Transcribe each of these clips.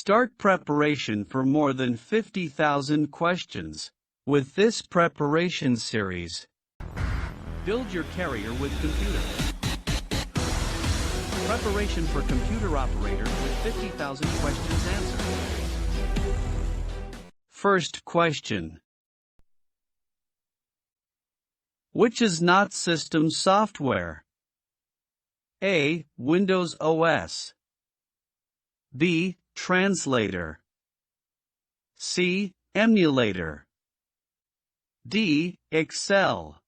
Start preparation for more than 50,000 questions. With this preparation series, build your career with computer. Preparation for computer operator with 50,000 questions answered. First question. Which is not system software? A. Windows OS. B. Translator. C. Emulator. D. Excel.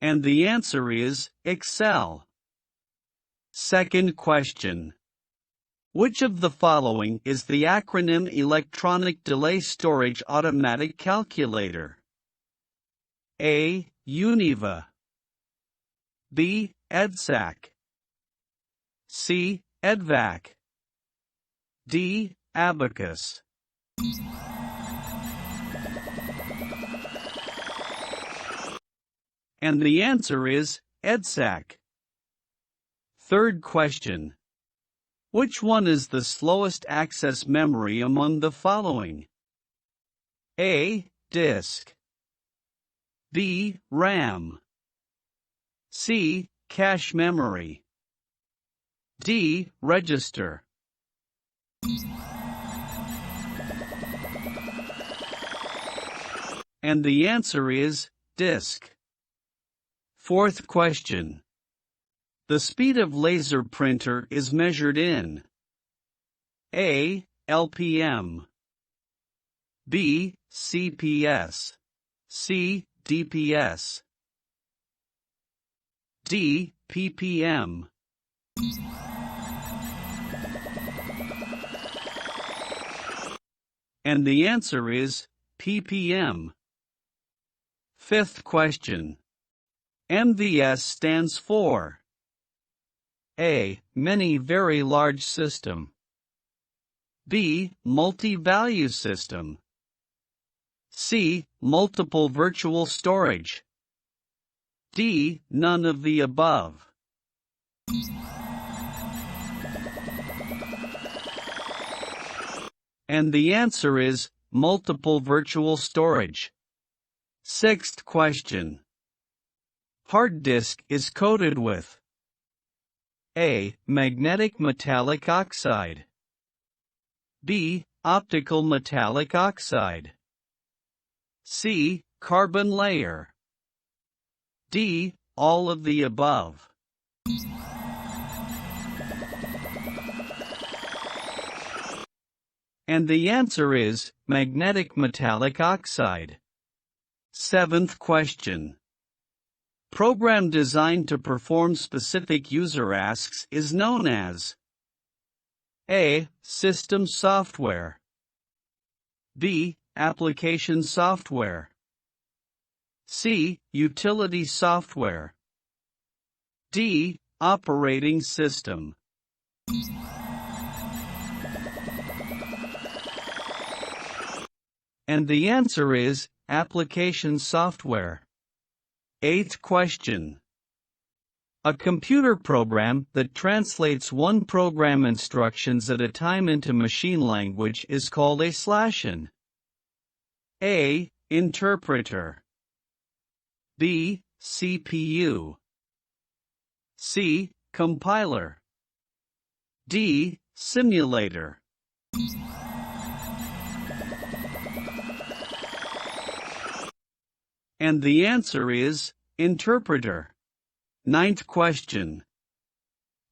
And the answer is Excel. Second question. Which of the following is the acronym Electronic Delay Storage Automatic Calculator? A. Univa. B. EDSAC. C. EDVAC. D. Abacus. And the answer is EDSAC. Third question. Which one is the slowest access memory among the following? A. Disk. B. RAM. C. Cache memory. D. Register. And the answer is disk. Fourth question. The speed of laser printer is measured in A. LPM. B. CPS. C. DPS. D. ppm. And the answer is ppm. Fifth question. MVS stands for A. Many very large system. B. Multi-value system. C. Multiple virtual storage. D. None of the above. And the answer is multiple virtual storage. Sixth question. Hard disk is coated with A. Magnetic metallic oxide. B. Optical metallic oxide. C. Carbon layer. D. All of the above. And the answer is magnetic metallic oxide. Seventh question. Program designed to perform specific user asks is known as A. System software. B. Application software. C. Utility software. D. Operating system. And the answer is application software. Eighth question. A computer program that translates one program instructions at a time into machine language is called a /n. A. Interpreter. B. CPU. C. Compiler. D. Simulator. And the answer is interpreter. Ninth question.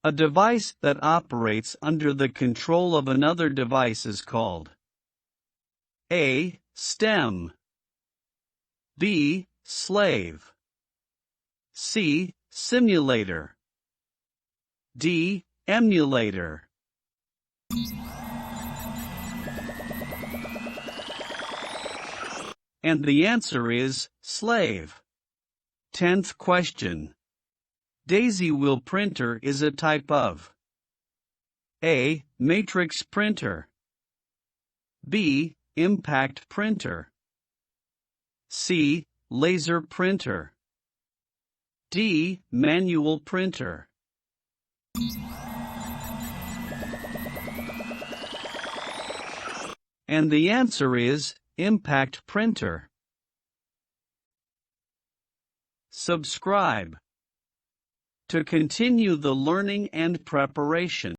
A device that operates under the control of another device is called A. Stem. B. Slave. C. Simulator. D. Emulator. And the answer is slave. 10th question. Daisy wheel printer is a type of A. Matrix printer. B. Impact printer. C. Laser printer. D. Manual printer. And the answer is impact printer. Subscribe to continue the learning and preparation.